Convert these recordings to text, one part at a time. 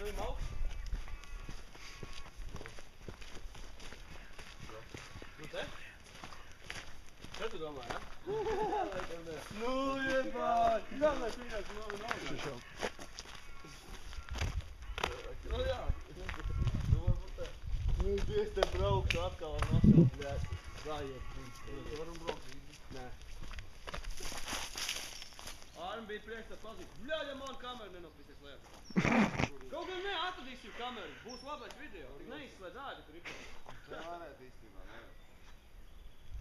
Šovim augstu. Nu te? Čo tu domā, ja? Nu, jebāt! Galvenais vienkārši nav. Nu jā. Nu varbūt te. Nu, es te braukšu atkal ar mašīnu, bļās. Gājiet. Varam braukt. Nē. Ārm bija priekš tā pazīt. Bļāļa, man kameru nenopīsies lejā. Kaut gan ne, atradīsim kameru. Būs labais video. Tik neizslēdz ādi, tur ir. Nē, varētu īstenībā, nevar.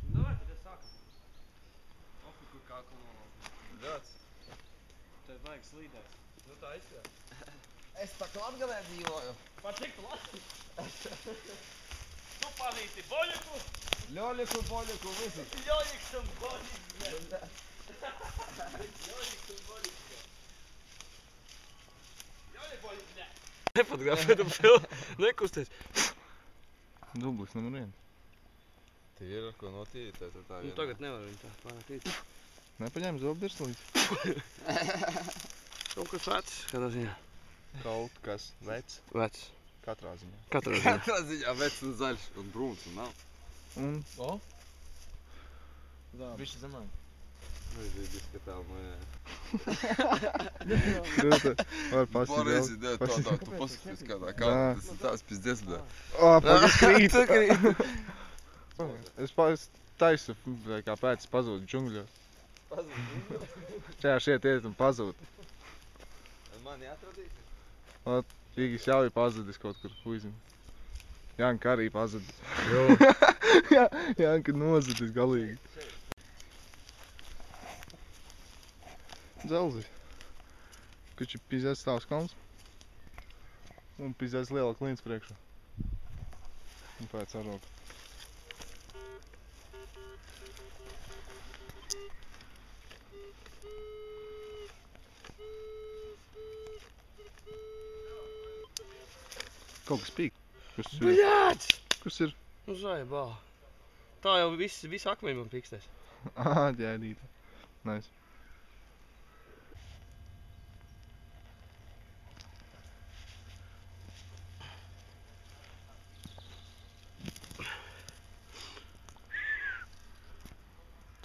Nu, davai, tad es sākam. Ofi, kur kaklu nolaukt. Dots. Tev vajag slīdēt. Nu tā izskatās. Es tā Latgalē dzīvoju. Par cik tu Latviju? Tu panīti Boļiku? Ļoļiku, Boļiku, visi. Ļoļiks un Boļiks, ne? Ļoļiks un Boļiks, ne? Ļoļi Boļiks, ne? Nefotografē tu filmu, nekusties. Dublis numur 1. Tev ir ar ko notīrītēt ar tā Nu tagad nevar viņu tā pārākīt. Nepaņēma zobdirslīdzi. Kaut kas vecs, kādā ziņā. Kaut kas vecs. Vecs. Katrā ziņā. Katrā ziņā. Katrā ziņā vecs un zaļš un brūns un nav. Un? O? Bišķi zemāk. Vai zini, ka tā mājā. Var pasīt. Pareizi, ne, tā, tu paskaties kādā kādā. Tas ir tās pizdies, bļā. Pagas krīt. Es taisu, kā pēc pazūdu džungļos. Šajā šiet iet un pazūd. Mani atradīsi? Igis jau ir pazudis kaut kur, uizim. Janka arī pazudis. Janka nozudis galīgi. Dzelzis. Kač ir pizēs stāvs kalns. Un pizēs liela klīns priekšā. Un pēc aroka. Kaut kas pīk. Kas ir? Bļāts! Kas ir? Nu zaibā. Tā jau viss akmeņi man pīkstēs. Ā, ģēdīta. Nice.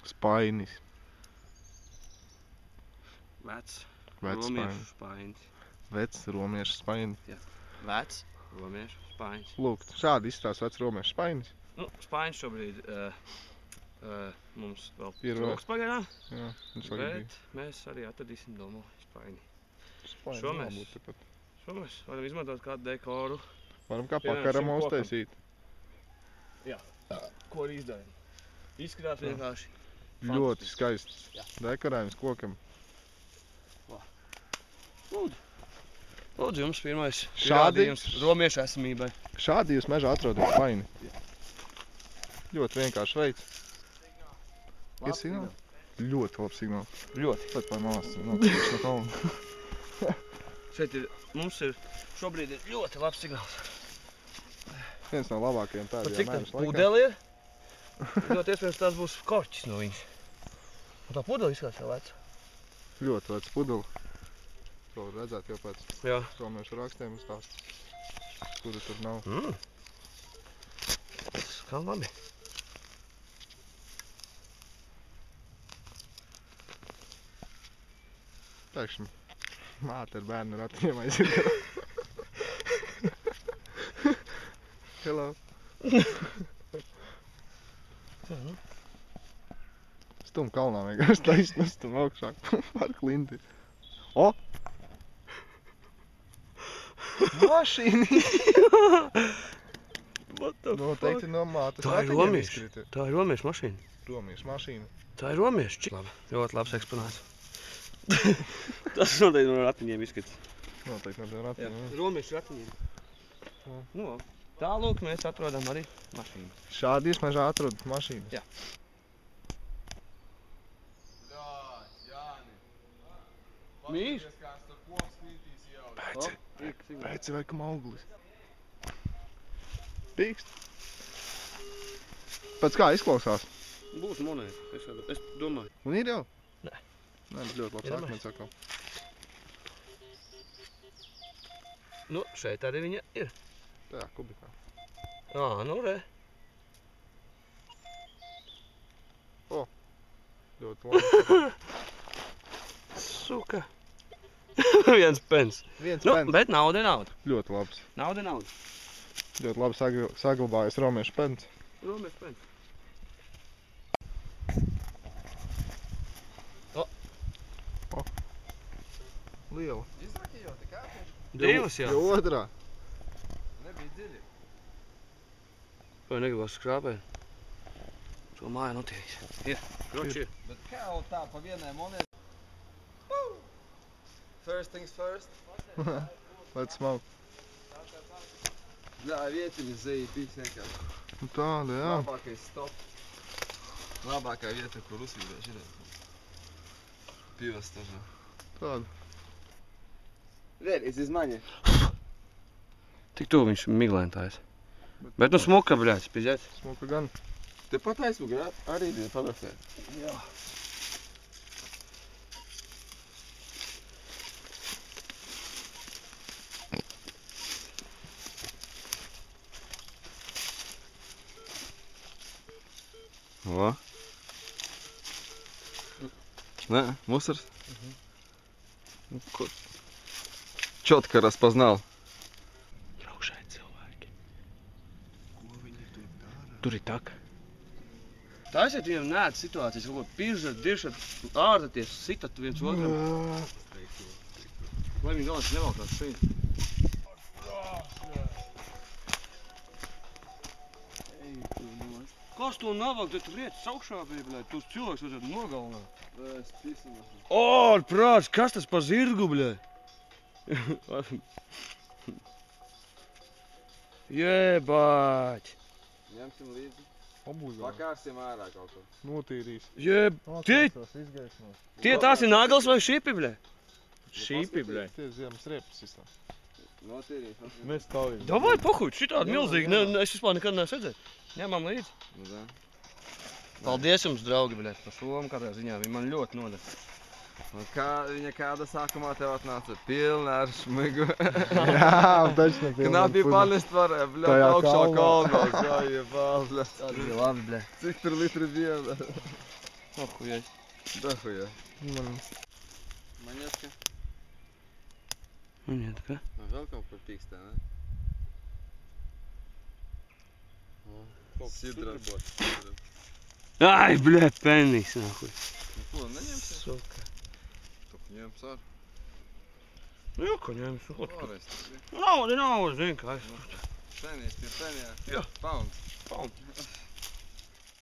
Spainis. Vecs. Vecs Romiešu spainis. Vecs romiešu spainis. Vecs. Romiešu spainis. Lūk, šādi izstās vecs romiešu spainis. Nu, spainis šobrīd mums vēl Ir trūks pagaidām. Jā, viņš arī bija. Bet mēs arī atradīsim domu spaini. Spainis Šo mēs- jābūt tepat. Šo mēs varam izmantot kādu dekoru. Varam kā Piemēram, pakaram šim kokam. uztaisīt. Ko arī izdarījām. Izskatās vienkārši. Ļoti skaists. Jā. Dekorējums kokam. Lūdzu. Lūdzu, jums pirmais Šādi- pierādījums romiešu esamībai. Šādi jūs mežā atrodat spaini. Ļoti vienkārši veids. Ir signāls? Ļoti labs signāls. Ļoti. Pēc vai māsas nokļūst no kalna. Šeit mums ir šobrīd ir ļoti labs signāls. Viens no labākajiem Par pēdējā cik tam mēneša laikā. pudeli ir? Ļoti iespējams tās būs korķis no viņas. Un tā pudeli izskatās jau veca. Ļoti vecs pudeli. To var redzēt jau pēc Jā. romiešu rakstiem uz tās, kuri tur nav. Tas kā labi. Pēkšņi māte ar bērnu ratiņiem aiziet. Hello. Stum kalnā vienkārši taisnās tam augšā par klinti. O! Mašīni! What the Noteikti no mātes Tā ir ratiņiem romiešu. izkrita. Tā ir romiešu mašīna. Romiešu mašīna. Tā ir romiešu. Čik labi. Ļoti labs eksponāts. Tas noteikti no ratiņiem izskats. Noteikti no tiem ratiņiem. Romiešu ratiņiem. Nu, labi. Tālūk mēs atrodam arī mašīnu. Šādi jūs mežā atrodat mašīnas? Jā. Mīš? Pēc vai kam auglis. Pīkst. Pēc kā izklausās? Būs monēta. Es domāju. Un ir jau? Nē. Nē, bet ļoti labs Iedomājies. akmens atkal. Nu, šeit arī viņa ir. Tā, kubikā. Nu re. Ļoti labi. Suka. Viens pens. Viens Nu, pens. bet nauda ir nauda. Ļoti labs. Nauda ir nauda. Ļoti labi saglabājas romiešu pens. Romiešu pens. Liela. Izrakījot, tā kā tieši Divas jau. Jo otrā. nebija dziļi. Vai negribas skrāpēt? Šo māju notiek. Ir. Kroči ir. Bet kā jau tā pa vienai monētai? First things first. Let's smoke. Jā, vietiņas zeja bija vienkārši. Nu tāda, jā. Labākais stop. Labākā vieta, kur uzvīdē šitā. Pivas tažā. Tāda. Red, es izmaņi. Tik tu viņš miglēntājs. Bet nu smuka, bļāc, pizēt. Smoka gan. Tepat aizmugurē arī bija fotografēt. Jā. О. Да, мусор? Ну, четко распознал. Braukšai cilvēki. Ko viņi tur dara? Tur ir tak. Taisiet viņam nēd situācijas, kaut ko piržat, diršat, ārdaties, sitat viens otram. Lai viņi galvenais nevalkās šeit. Kas to navāk, tad tu riecis augšā bija, bļēt, tos cilvēks vajadzētu nogalināt. Es pisinu. Prāts, kas tas pa zirgu, bļēt? Jebāķi. Ņemsim līdzi. Obligāti. Pakārsim ārā kaut ko. Notīrīs. Tie izgaismos. tās ir nagals vai šipi, bļēt? Šipi, bļēt. Tie ziemas riepas sistēm. Notīrīs. Mēs stāvim. Davai, pahuļ, šitādi Jā, milzīgi, jā. es vispār nekad neesmu redzējis. Ņemam līdzi. Nu da. Paldies jums, draugi, bļēt, par somu katrā ziņā, viņi man ļoti noder. Un kā viņa kāda sākumā tev atnāca? Pilna ar šmigu. Jā, taču ne Knapi panest varēja, bļāt, Tajā augšā kalnā. kalnos. Jā, jebāl, bļāt. Tādi bija labi, bļēt. Cik tur litri bija, bļāt? Ohujai. Dahuja. Man Monētka. Monētka. Vēl kaut kur pīkstē, ne? Sidra. Ai, bļēt, penīs, nahuj. Nu ko, neņemsi? Suka. Tu ņems ar. Nu, jau, ko ņems, Vēlreiz tas bija. Nauda, zin kā es. Penijas, tie penijā. Jā. Pounds. Paldies.